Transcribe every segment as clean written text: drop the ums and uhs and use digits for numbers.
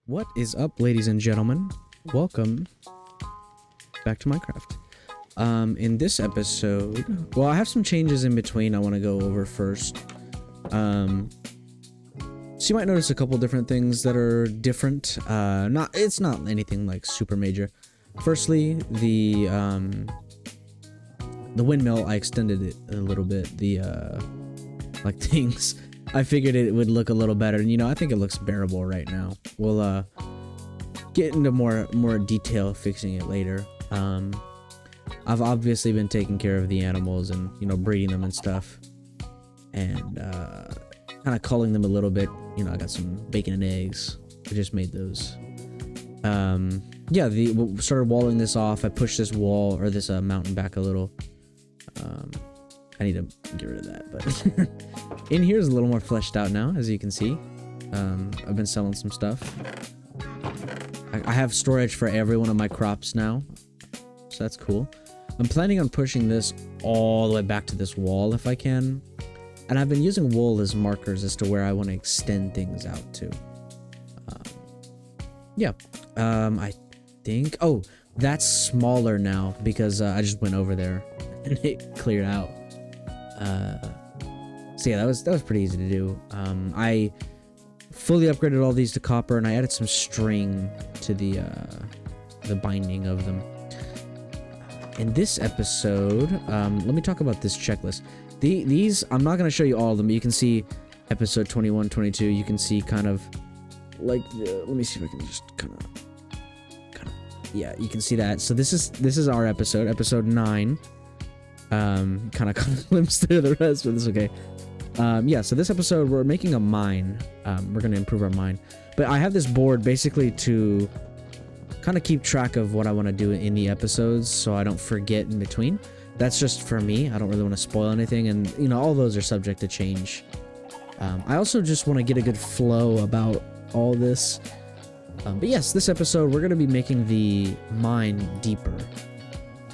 What is up, ladies and gentlemen? Welcome back to Minecraft. In this episode, well, I have some changes in between I want to go over first. So you might notice a couple different things that are different. It's not anything like super major. Firstly, the windmill, I extended it a little bit. The like things, I figured it would look a little better, and I think it looks bearable right now. We'll get into more detail fixing it later. I've obviously been taking care of the animals and breeding them and stuff, and kind of culling them a little bit. I got some bacon and eggs. I just made those. Yeah, started walling this off. I pushed this wall or this mountain back a little. I need to get rid of that, but in here is a little more fleshed out now, as you can see. I've been selling some stuff. I have storage for every one of my crops now, so that's cool. I'm planning on pushing this all the way back to this wall if I can, and I've been using wool as markers as to where I want to extend things out to. Yeah, I think, oh, that's smaller now because I just went over there and it cleared out. So yeah, that was pretty easy to do. I fully upgraded all these to copper, and I added some string to the binding of them. In this episode, let me talk about this checklist. These, I'm not going to show you all of them, but you can see episode 21, 22. You can see kind of like let me see if I can just kind of, yeah, you can see that. So this is our episode 9. Kind of glimpse through the rest, but it's okay. Yeah, so this episode we're making a mine. We're gonna improve our mine, but I have this board basically to kind of keep track of what I want to do in the episodes, so I don't forget in between. That's just for me. I don't really want to spoil anything, and all those are subject to change. I also just want to get a good flow about all this. But yes, this episode we're gonna be making the mine deeper.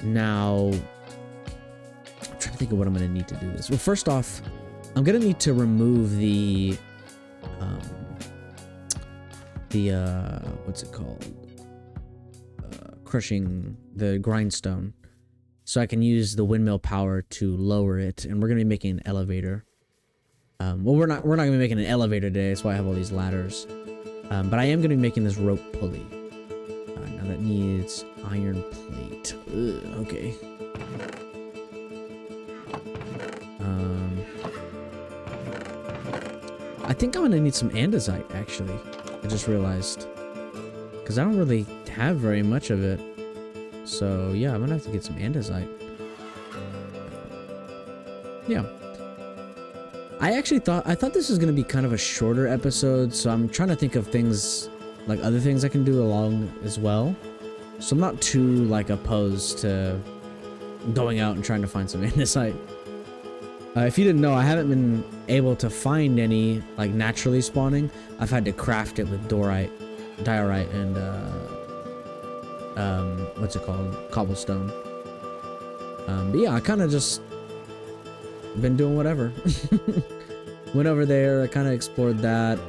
Now, I'm trying to think of what I'm going to need to do this. Well, first off, I'm going to need to remove the what's it called? Crushing the grindstone, so I can use the windmill power to lower it. And we're going to be making an elevator. Well, we're not going to be making an elevator today. That's why I have all these ladders. But I am going to be making this rope pulley. Now that needs iron plate. Ugh, okay. I think I'm gonna need some andesite, actually. I just realized, because I don't really have very much of it. So yeah, I'm gonna have to get some andesite. Yeah. I thought this was gonna be kind of a shorter episode, so I'm trying to think of things, like other things I can do along as well. So I'm not too opposed to going out and trying to find some andesite. If you didn't know, I haven't been able to find any naturally spawning. I've had to craft it with diorite, and what's it called? Cobblestone. But yeah, I kind of just been doing whatever. Went over there, I kind of explored that.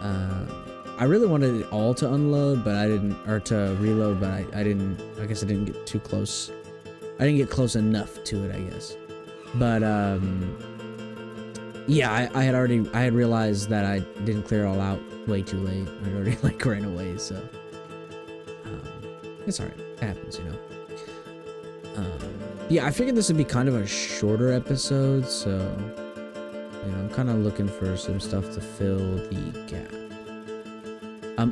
I really wanted it all to unload, but I didn't, or to reload, but I didn't. I guess I didn't get too close. I didn't get close enough to it, I guess. But yeah, I had realized that I didn't clear it all out way too late. I already ran away, so it's alright. It happens, Yeah, I figured this would be kind of a shorter episode, so I'm kind of looking for some stuff to fill the gap.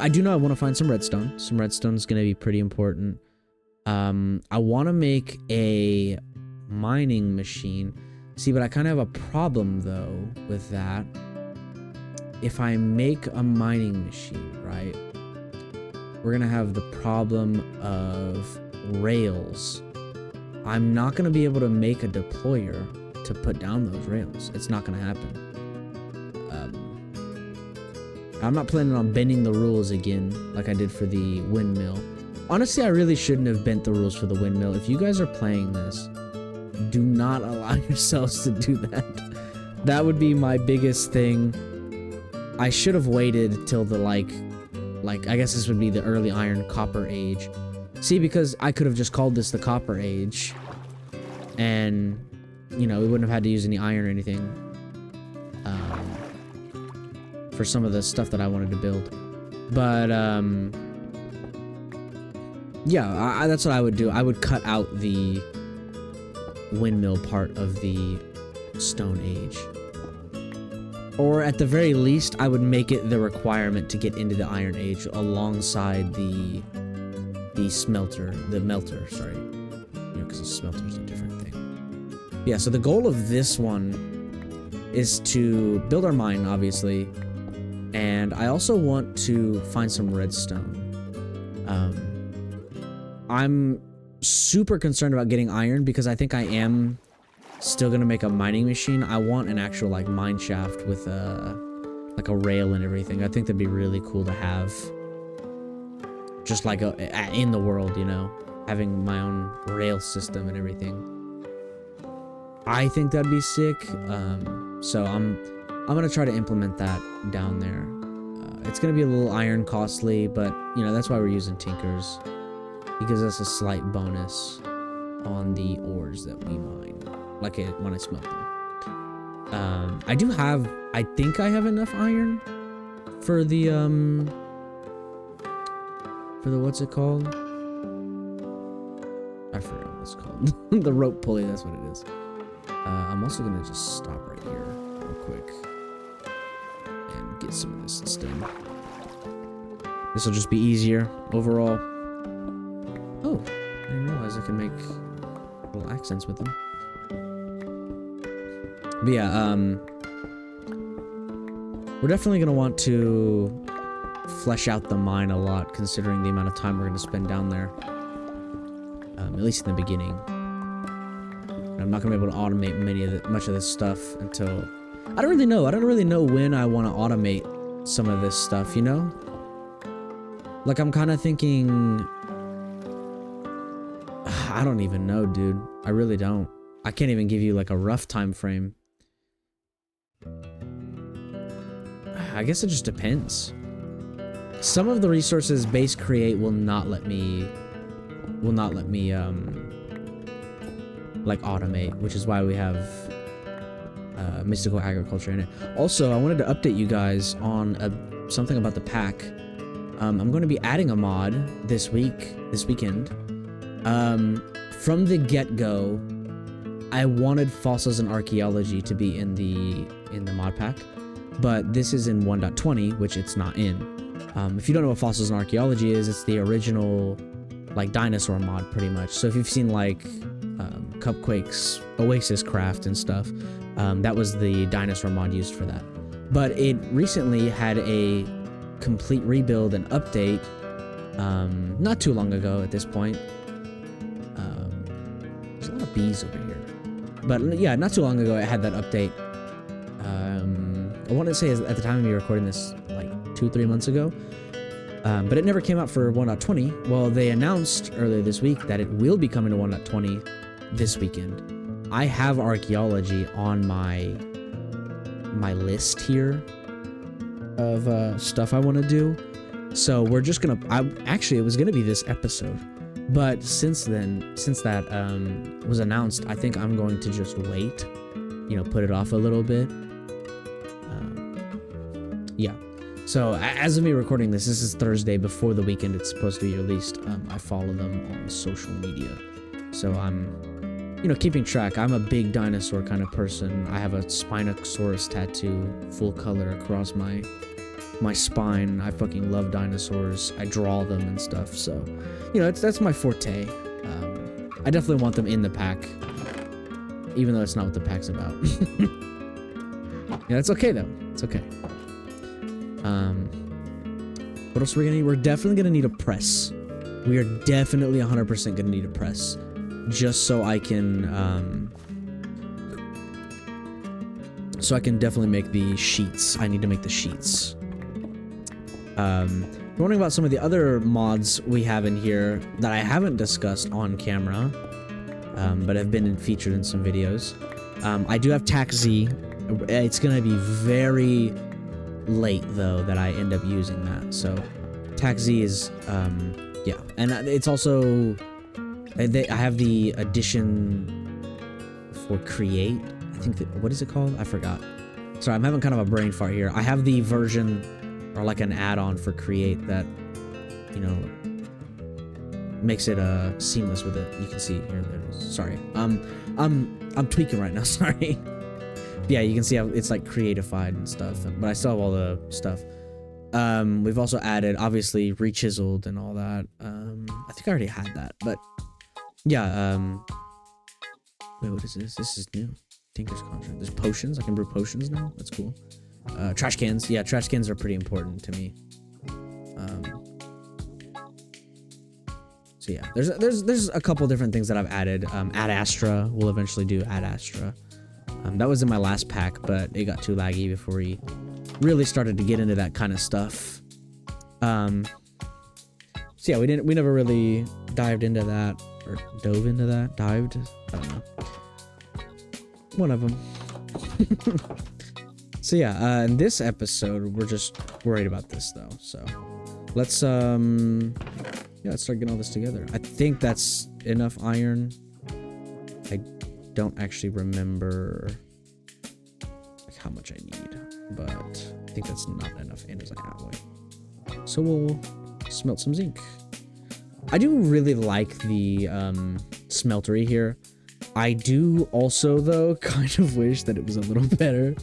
I do know I want to find some redstone. Some redstone is going to be pretty important. I want to make a mining machine. See, but I kind of have a problem though with that. If I make a mining machine, right, we're gonna have the problem of rails. I'm not gonna be able to make a deployer to put down those rails. It's not gonna happen. I'm not planning on bending the rules again like I did for the windmill. Honestly, I really shouldn't have bent the rules for the windmill. If you guys are playing this, do not allow yourselves to do that. That would be my biggest thing. I should have waited till the like I guess this would be the early iron copper age. See, because I could have just called this the copper age, and you know, we wouldn't have had to use any iron or anything for some of the stuff that I wanted to build. But yeah, that's what I would do. I would cut out the windmill part of the Stone Age. Or at the very least, I would make it the requirement to get into the Iron Age alongside the melter, sorry. You know, because the smelter is a different thing. Yeah, so the goal of this one is to build our mine, obviously. And I also want to find some redstone. I'm super concerned about getting iron because I think I am still gonna make a mining machine. I want an actual like mine shaft with like a rail and everything. I think that'd be really cool to have. Just like in the world, you know, having my own rail system and everything. I think that'd be sick. So I'm gonna try to implement that down there. It's gonna be a little iron costly, but you know, that's why we're using Tinkers. He gives us a slight bonus on the ores that we mine, like when I smelt them. I think I have enough iron for the what's it called? I forgot what it's called. The rope pulley, that's what it is. I'm also gonna just stop right here real quick and get some of this instead. This will just be easier overall. Oh, I didn't realize I can make little accents with them. But yeah, we're definitely gonna want to flesh out the mine a lot, considering the amount of time we're gonna spend down there. At least in the beginning. I'm not gonna be able to automate much of this stuff until I don't really know. I don't really know when I want to automate some of this stuff, you know? Like, I'm kind of thinking, I don't even know, dude. I really don't. I can't even give you like a rough time frame. I guess it just depends. Some of the resources base create will not let me like automate, which is why we have mystical agriculture in it. Also, I wanted to update you guys on something about the pack. I'm going to be adding a mod this weekend. From the get-go, I wanted fossils and archaeology to be in the mod pack, but this is in 1.20, which it's not in. If you don't know what fossils and archaeology is, it's the original like dinosaur mod pretty much. So if you've seen like Cupquake's Oasis Craft and stuff, that was the dinosaur mod used for that. But it recently had a complete rebuild and update not too long ago at this point. There's a lot of bees over here. But yeah, not too long ago it had that update. I want to say at the time of me recording this like 2-3 months ago. But it never came out for 1.20. Well, they announced earlier this week that it will be coming to 1.20 this weekend. I have archaeology on my list here of stuff I want to do. So we're just gonna. Actually, it was gonna be this episode, but since that was announced, I think I'm going to just wait. You know, put it off a little bit. Yeah. So as of me recording this is Thursday before the weekend it's supposed to be released. I follow them on social media, so I'm, you know, keeping track. I'm a big dinosaur kind of person. I have a Spinosaurus tattoo, full color across my spine. I fucking love dinosaurs. I draw them and stuff. So, you know, that's my forte. I definitely want them in the pack, even though it's not what the pack's about. Yeah, it's okay though. It's okay. What else are we gonna need? We're definitely gonna need a press. We are definitely 100% gonna need a press, just so I can definitely make the sheets. I need to make the sheets. Wondering about some of the other mods we have in here that I haven't discussed on camera, but have been featured in some videos. I do have TACz. It's gonna be very late though that I end up using that. So TACz is yeah, and it's also I have the addition for create. I think that, what is it called? I forgot. Sorry, I'm having kind of a brain fart here. I have the version or like an add-on for create that, you know, makes it seamless with it. You can see here. Sorry, I'm tweaking right now. Sorry. Yeah, you can see how it's like creatified and stuff, but I still have all the stuff. We've also added, obviously, rechiseled and all that. I think I already had that, but yeah. Wait, what is this? This is new. Tinker's contract. There's potions. I can brew potions now. That's cool. Trash cans. Yeah, trash cans are pretty important to me. So yeah, there's a couple different things that I've added. Add astra. We'll eventually do add astra. That was in my last pack, but it got too laggy before we really started to get into that kind of stuff. So yeah, we never really dived into that, or dove into that. Dived. I don't know. One of them. So yeah, in this episode, we're just worried about this though. So let's yeah, let's start getting all this together. I think that's enough iron. I don't actually remember like how much I need, but I think that's not enough andesite alloy. So we'll smelt some zinc. I do really like the smeltery here. I do also though kind of wish that it was a little better.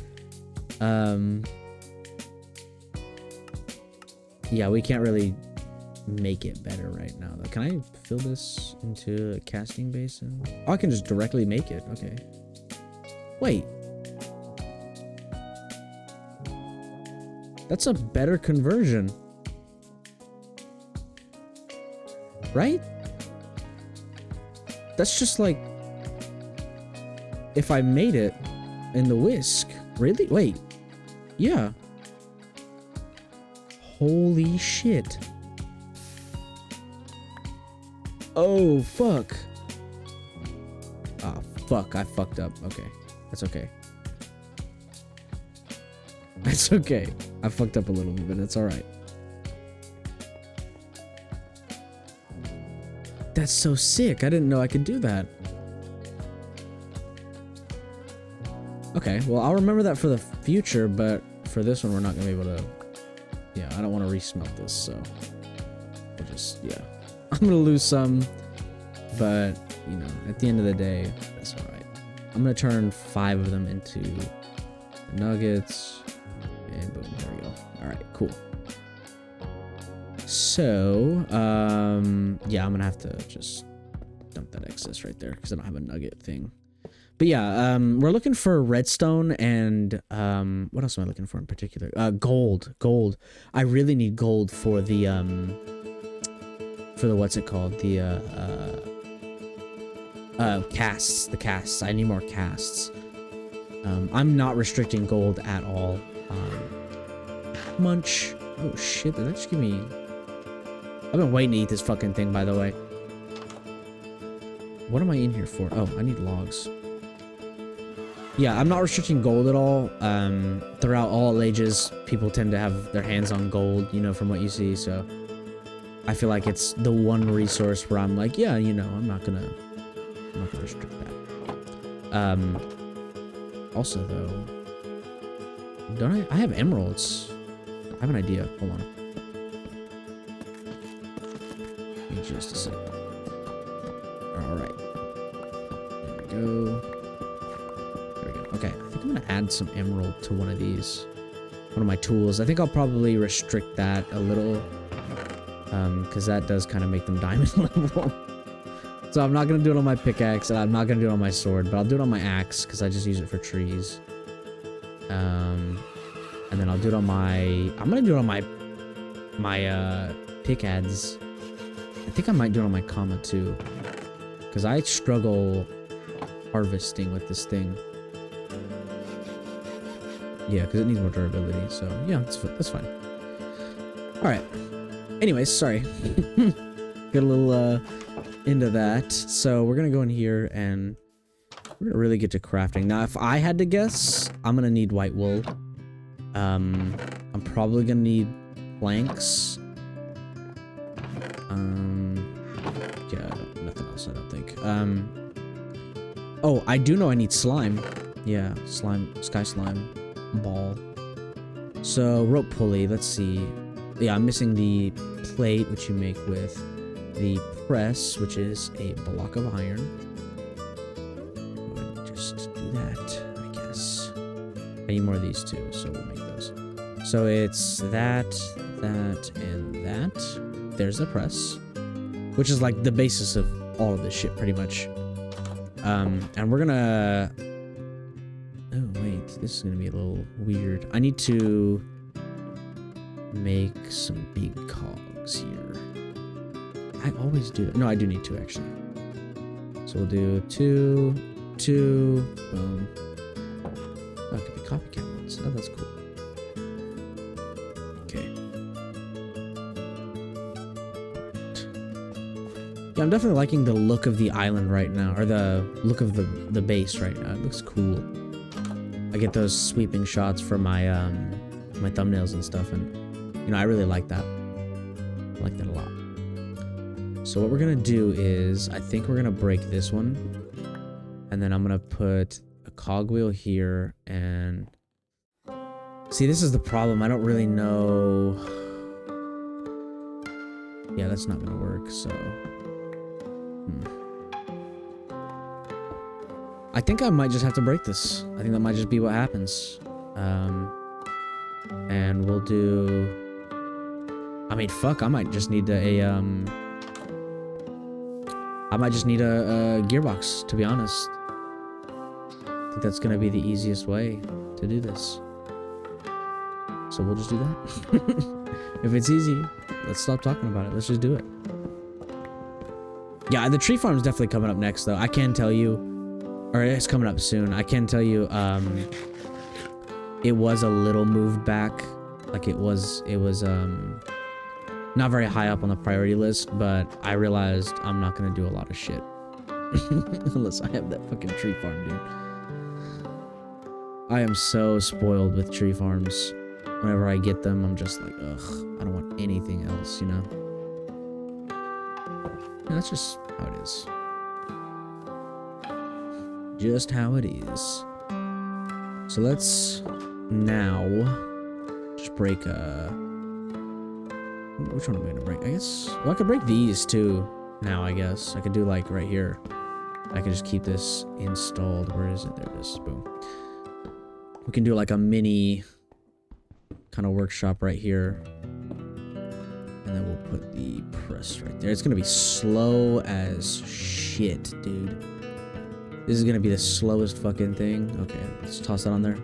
Yeah, we can't really make it better right now though. Can I fill this into a casting basin? Oh, I can just directly make it. Okay. Wait. That's a better conversion. Right? That's just like if I made it in the whisk. Really? Wait. Yeah. Holy shit. Oh, fuck. Oh, fuck. I fucked up. Okay. That's okay. It's okay. I fucked up a little bit, but it's alright. That's so sick. I didn't know I could do that. Okay, well, I'll remember that for the future, but for this one, we're not going to be able to... Yeah, I don't want to re-smelt this, so... We'll just... Yeah. I'm going to lose some, but, you know, at the end of the day, that's alright. I'm going to turn 5 of them into nuggets, and boom, there we go. Alright, cool. So, yeah, I'm going to have to just dump that excess right there, because I don't have a nugget thing. But yeah, we're looking for redstone and what else am I looking for in particular? Gold. I really need gold for the what's it called? The casts. The casts. I need more casts. I'm not restricting gold at all. Munch. Oh shit! Did that just give me? I've been waiting to eat this fucking thing, by the way. What am I in here for? Oh, I need logs. Yeah, I'm not restricting gold at all. Throughout all ages, people tend to have their hands on gold, you know, from what you see, so I feel like it's the one resource where I'm like, yeah, you know, I'm not gonna restrict that. Also though, don't I have emeralds. I have an idea. Hold on. Give me just a sec. Alright. There we go. Okay, I think I'm gonna add some emerald to one of these. One of my tools. I think I'll probably restrict that a little. Because that does kind of make them diamond level. So I'm not gonna do it on my pickaxe, and I'm not gonna do it on my sword, but I'll do it on my axe, because I just use it for trees. And then I'll do it on my... I'm gonna do it on my TACz. I think I might do it on my comma too. Because I struggle harvesting with this thing. Yeah, because it needs more durability, so yeah, that's fine. Alright. Anyways, sorry. Get a little into that. So we're gonna go in here and we're gonna really get to crafting. Now, if I had to guess, I'm gonna need white wool. I'm I'm probably gonna need planks. Yeah, nothing else, I don't think. Oh, I do know I need slime. Yeah, slime, sky slime ball. So, rope pulley, let's see. Yeah, I'm missing the plate, which you make with the press, which is a block of iron. Just do that, I guess. I need more of these too, so we'll make those. So it's that, and that. There's the press, which is like the basis of all of this shit, pretty much. And we're gonna... Oh, wait, this is gonna be a little weird. I need to make some big cogs here. I always do that. No, I do need two, actually. So we'll do two, boom. Oh, it could be copycat ones. Oh, that's cool. Okay. Yeah, I'm definitely liking the look of the island right now, or the look of the base right now. It looks cool. I get those sweeping shots for my my thumbnails and stuff, and you know, I really like that. I like that a lot. So what we're gonna do is, I think we're gonna break this one, and then I'm gonna put a cogwheel here, and see, this is the problem. I don't really know. Yeah, that's not gonna work. So, I think I might just have to break this. I think that might just be what happens. And we'll do. I mean, fuck. I might just need a gearbox, to be honest. I think that's gonna be the easiest way to do this. So we'll just do that. If it's easy, let's stop talking about it. Let's just do it. Yeah, the tree farm is definitely coming up next, though. I can tell you, or it's coming up soon. I can tell you, it was a little moved back. Like it was not very high up on the priority list, but I realized I'm not gonna do a lot of shit unless I have that fucking tree farm, dude. I am so spoiled with tree farms. Whenever I get them, I'm just like, ugh, I don't want anything else, you know? And that's just how it is. Just how it is. So let's now just break which one am I gonna break? I guess, well, I could break these too now, I guess. I could do like right here. I could just keep this installed. Where is it? There it is. Boom. We can do like a mini kind of workshop right here. And then we'll put the press right there. It's gonna be slow as shit, dude. This is gonna be the slowest fucking thing. Okay, let's toss that on there.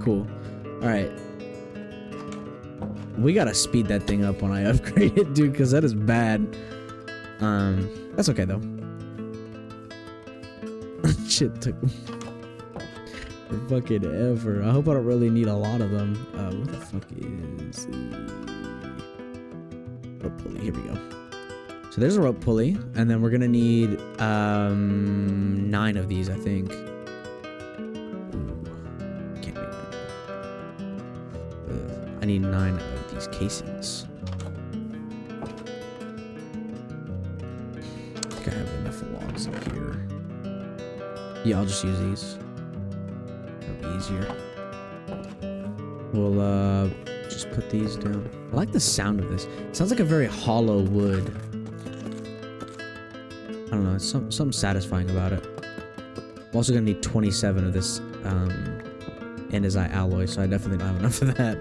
Cool. Alright. We gotta speed that thing up when I upgrade it, dude, because that is bad. That's okay, though. Shit took for fucking ever. I hope I don't really need a lot of them. Where the fuck is the rope pulley? Here we go. So there's a rope pulley, and then we're gonna need 9 of these, I think. I need 9 of these casings. I think I have enough logs up here. Yeah, I'll just use these. That'll be easier. We'll just put these down. I like the sound of this. It sounds like a very hollow wood. I don't know, it's something satisfying about it. I'm also gonna need 27 of this andesite alloy, so I definitely don't have enough of that.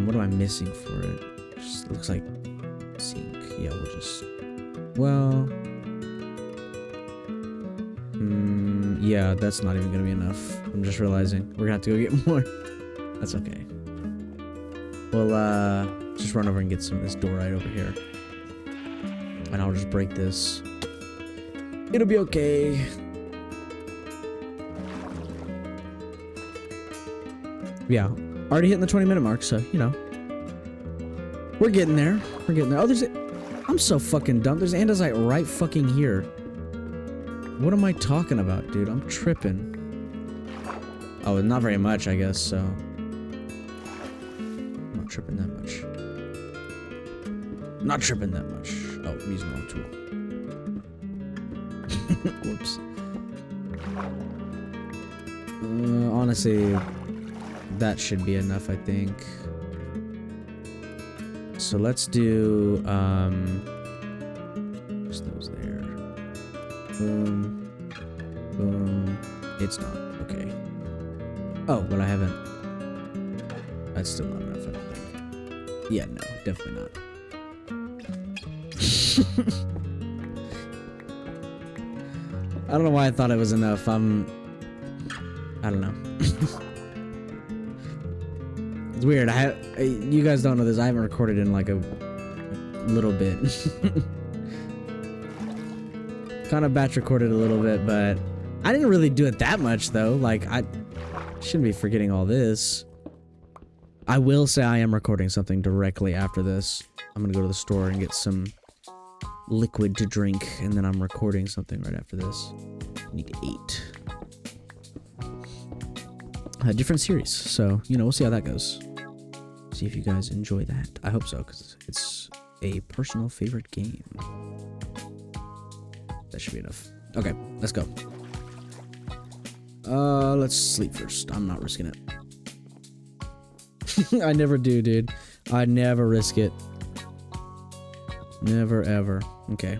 What am I missing for it? Just looks like zinc. Yeah, we'll just... Well... yeah, that's not even gonna be enough. I'm just realizing. We're gonna have to go get more. That's okay. We'll, just run over and get some of this dorite over here. And I'll just break this. It'll be okay. Yeah. Already hitting the 20-minute mark, so, you know. We're getting there. We're getting there. Oh, there's... I'm so fucking dumb. There's andesite right fucking here. What am I talking about, dude? I'm tripping. Oh, not very much, I guess, so... I'm not tripping that much. Not tripping that much. Oh, I'm using the wrong tool. Whoops. Honestly, that should be enough, I think. So let's do, just those there. Boom. Boom. It's not. Okay. Oh, but I haven't. That's still not enough, I don't think. Yeah, no, definitely not. I don't know why I thought it was enough. I don't know. It's weird. You guys don't know this. I haven't recorded in like a little bit. Kind of batch recorded a little bit, but I didn't really do it that much though. Like I shouldn't be forgetting all this. I will say I am recording something directly after this. I'm gonna go to the store and get some liquid to drink, and then I'm recording something right after this. I need 8. A different series, so you know, we'll see how that goes. See if you guys enjoy that. I hope so, because it's a personal favorite game. That should be enough. Okay, let's go. Let's sleep first. I'm not risking it. I never do, dude. I never risk it. Never ever. Okay.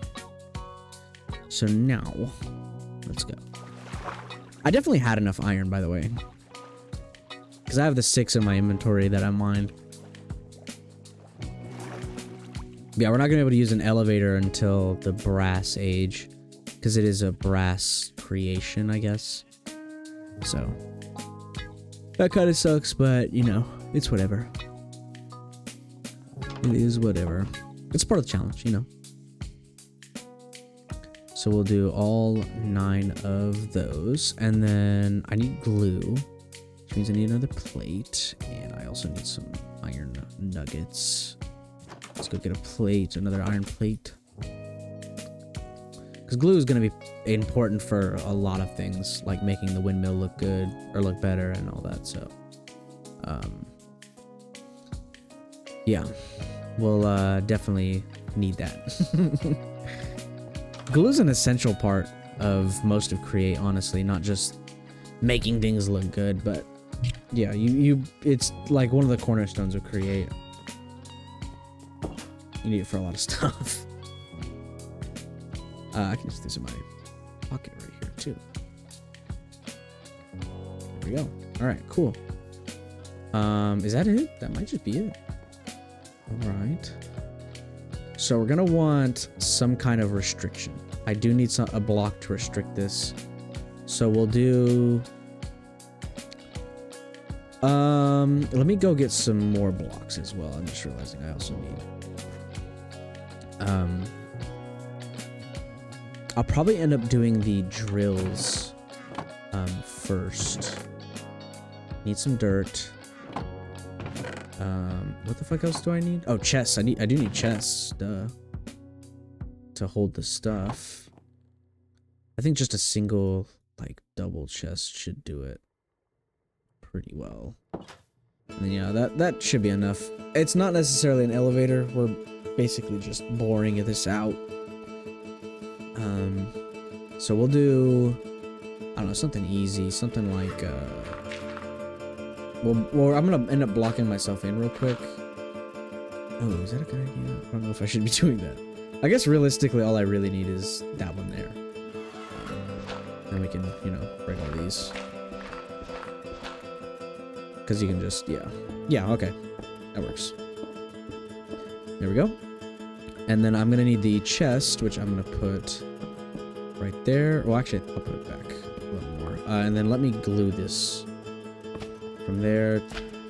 So now, let's go. I definitely had enough iron, by the way. Because I have the 6 in my inventory that I mined. Yeah, we're not going to be able to use an elevator until the brass age. Because it is a brass creation, I guess. So, that kind of sucks, but, you know, it's whatever. It is whatever. It's part of the challenge, you know. So we'll do all 9 of those. And then I need glue, which means I need another plate. And I also need some iron nuggets. Let's go get a plate, another iron plate. Because glue is going to be important for a lot of things, like making the windmill look good or look better and all that. So, yeah, we'll definitely need that. Glue is an essential part of most of Create, honestly, not just making things look good, but yeah, it's like one of the cornerstones of Create. You need it for a lot of stuff. I can just do this in my pocket right here, too. There we go. Alright, cool. Is that it? That might just be it. Alright. So we're gonna want some kind of restriction. I do need a block to restrict this. So we'll do... let me go get some more blocks as well. I'm just realizing I also need... I'll probably end up doing the drills first. Need some dirt. What the fuck else do I need? Oh, chests. I do need chests to hold the stuff. I think just a single like double chest should do it pretty well. And then, yeah, that should be enough. It's not necessarily an elevator. We're basically just boring this out. So we'll do, I don't know, something easy, something like, well, I'm gonna end up blocking myself in real quick. Oh, is that a good idea? I don't know if I should be doing that. I guess realistically, all I really need is that one there. And we can, you know, break all these. Because you can just, yeah. Yeah, okay. That works. There we go. And then I'm gonna need the chest, which I'm gonna put right there. Well, actually, I'll put it back a little more. And then let me glue this from there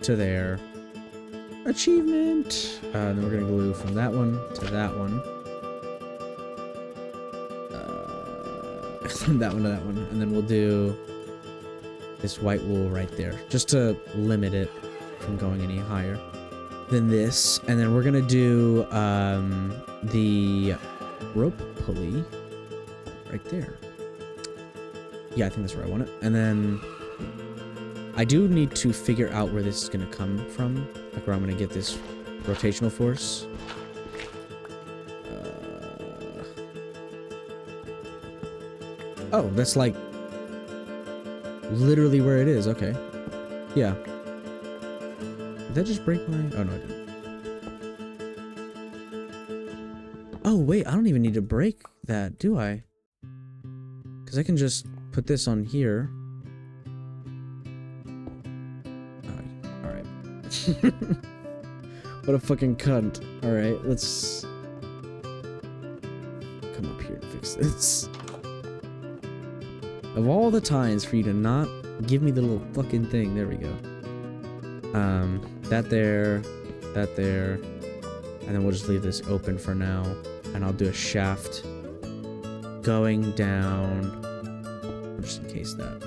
to there. Achievement! Then we're gonna glue from that one to that one. That one to that one. And then we'll do this white wool right there, just to limit it from going any higher than this. And then we're gonna do the rope pulley right there. Yeah, I think that's where I want it. And then I do need to figure out where this is going to come from. Like where I'm going to get this rotational force. Oh, that's like literally where it is. Okay. Yeah. Did that just break my... Oh, no, I didn't. Oh, wait. I don't even need to break that, do I? Because I can just put this on here. Oh, alright. What a fucking cunt. Alright, let's... come up here and fix this. Of all the times for you to not give me the little fucking thing. There we go. That there. And then we'll just leave this open for now. And I'll do a shaft going down. Just in case that.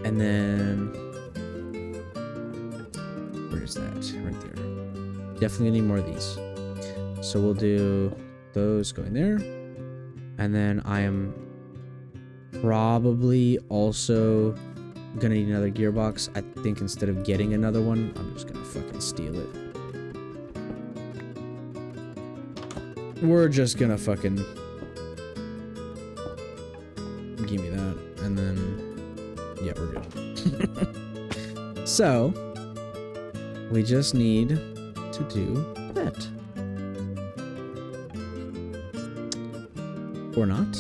And then... where is that? Right there. Definitely need more of these. So we'll do those going there. And then I am probably also gonna need another gearbox. I think instead of getting another one, I'm just gonna fucking steal it. We're just gonna fucking give me that, and then yeah, we're good. So we just need to do that. Or not.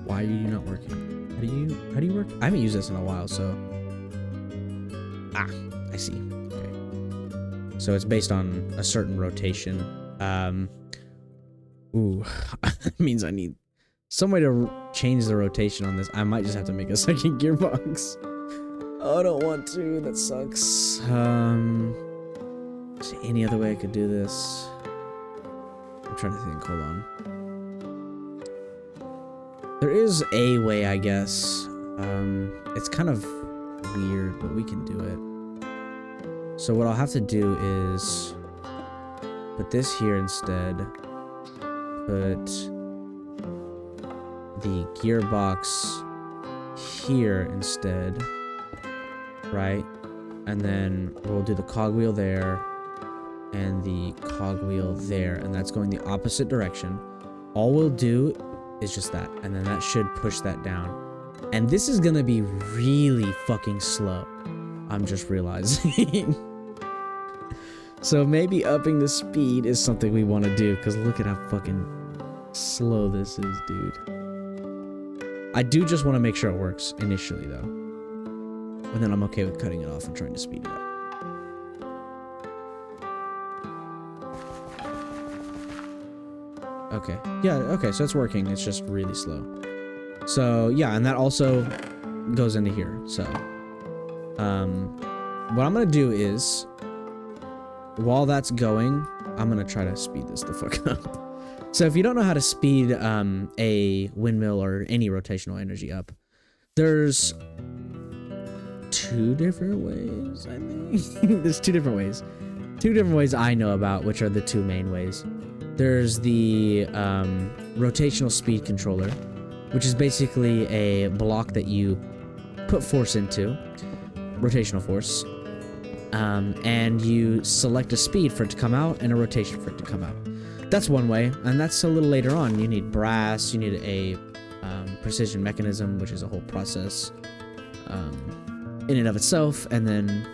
Why are you not working? How do you work? I haven't used this in a while, so. Ah, I see. Okay. So it's based on a certain rotation. Ooh, that means I need some way to change the rotation on this. I might just have to make a second gearbox. Oh, I don't want to. That sucks. Is there any other way I could do this? I'm trying to think. Hold on. There is a way, I guess. It's kind of weird, but we can do it. So what I'll have to do is put this here instead. Put the gearbox here instead. Right? And then we'll do the cogwheel there and the cogwheel there. And that's going the opposite direction. All we'll do is just that, and then that should push that down. And this is gonna be really fucking slow. I'm just realizing. So maybe upping the speed is something we want to do, because look at how fucking slow this is, dude. I do just want to make sure it works initially, though. And then I'm okay with cutting it off and trying to speed it up. Okay. Yeah, okay, so it's working. It's just really slow. So, yeah, and that also goes into here. So, what I'm gonna do is, while that's going, I'm gonna try to speed this the fuck up. So if you don't know how to speed a windmill or any rotational energy up, there's two different ways, I think. There's two different ways. Two different ways I know about, which are the two main ways. There's the rotational speed controller, which is basically a block that you put force into, rotational force, and you select a speed for it to come out and a rotation for it to come out. That's one way, and that's a little later on. You need brass, you need a precision mechanism, which is a whole process in and of itself, and then,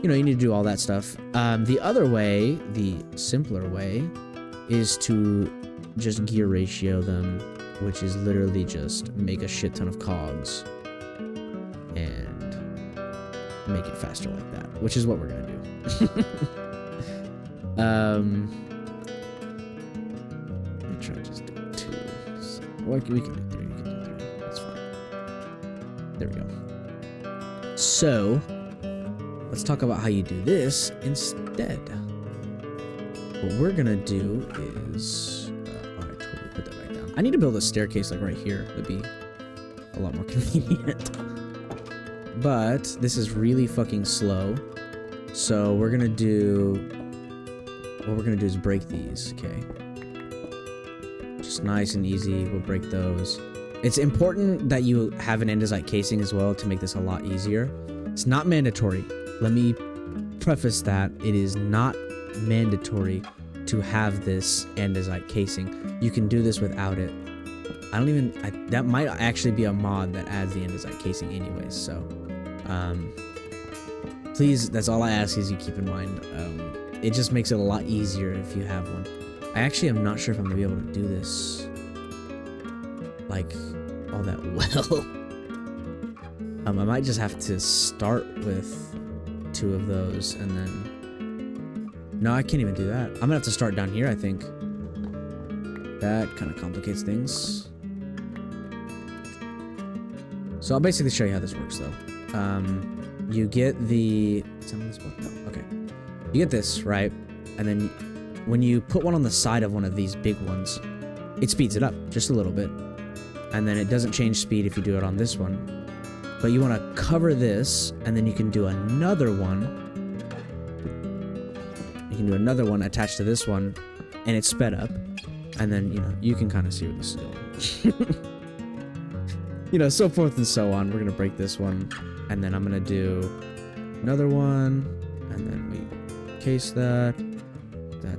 you know, you need to do all that stuff. The other way, the simpler way, is to just gear ratio them, which is literally just make a shit ton of cogs and make it faster like that, which is what we're gonna do. Let me try to just do 2. Well, we can do 3. You can do 3. That's fine. There we go. So let's talk about how you do this instead. What we're gonna do is, oh, I totally put that back down. I need to build a staircase like right here. That'd be a lot more convenient. But this is really fucking slow. So we're gonna do, what we're gonna do is break these, okay? Just Just nice and easy. We'll break those. It's important that you have an andesite casing as well to make this a lot easier. It's not mandatory. Let me preface that. It is not mandatory to have this andesite casing. You can do this without it. That might actually be a mod that adds the andesite casing anyways, so please, that's all I ask is you keep in mind. It just makes it a lot easier if you have one. I actually am not sure if I'm gonna be able to do this like all that well. I might just have to start with 2 of those and then... No, I can't even do that. I'm gonna have to start down here, I think. That kind of complicates things. So I'll basically show you how this works, though. You get the... Is that on this one? No, okay. You get this, right? And then when you put one on the side of one of these big ones, it speeds it up just a little bit. And then it doesn't change speed if you do it on this one. But you want to cover this, and then you can do another one. You can do another one attached to this one, and it's sped up. And then, you know, you can kind of see where this is going. You know, so forth and so on. We're going to break this one, and then I'm going to do another one, and then we case that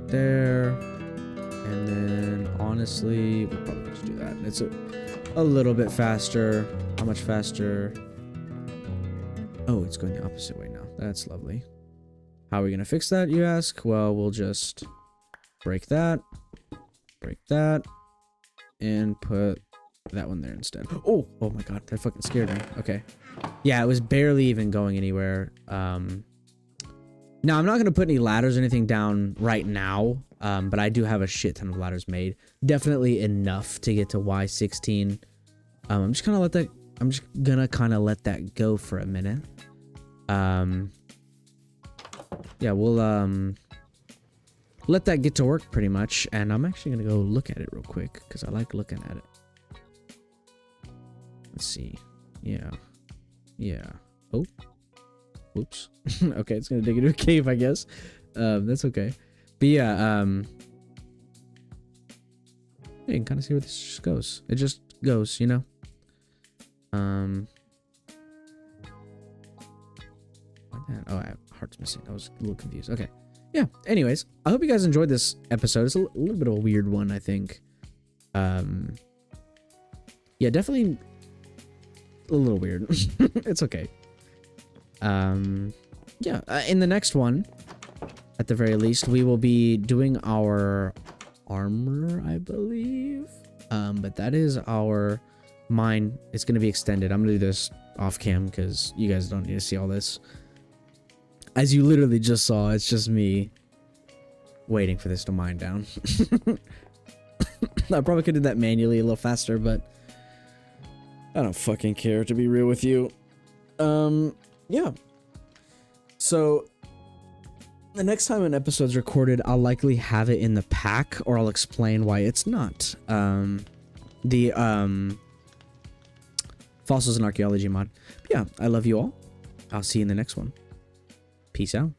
there, and then honestly, we'll probably just do that. It's a little bit faster. How much faster? Oh, it's going the opposite way now. That's lovely. How are we going to fix that, you ask? Well, we'll just break that, and put that one there instead. Oh my god, that fucking scared me. Okay. Yeah, it was barely even going anywhere. Now, I'm not going to put any ladders or anything down right now, but I do have a shit ton of ladders made. Definitely enough to get to Y16. I'm just gonna let that go for a minute. Yeah, we'll let that get to work pretty much, and I'm actually gonna go look at it real quick because I like looking at it. Let's see. Yeah. Oh, whoops. Okay, it's gonna dig into a cave, I guess. That's okay. But yeah, you can kind of see where this just goes. It just goes, you know. Oh, heart's missing. I was a little confused. Okay. Yeah. Anyways, I hope you guys enjoyed this episode. It's a little bit of a weird one, I think. Yeah, definitely a little weird. It's okay. Yeah. In the next one, at the very least, we will be doing our armor, I believe. But that is our mine. It's going to be extended. I'm going to do this off cam because you guys don't need to see all this. As you literally just saw, it's just me waiting for this to mine down. I probably could do that manually a little faster, but I don't fucking care, to be real with you. Yeah. So the next time an episode's recorded, I'll likely have it in the pack, or I'll explain why it's not. The Fossils and Archaeology mod. But yeah, I love you all. I'll see you in the next one. Peace out.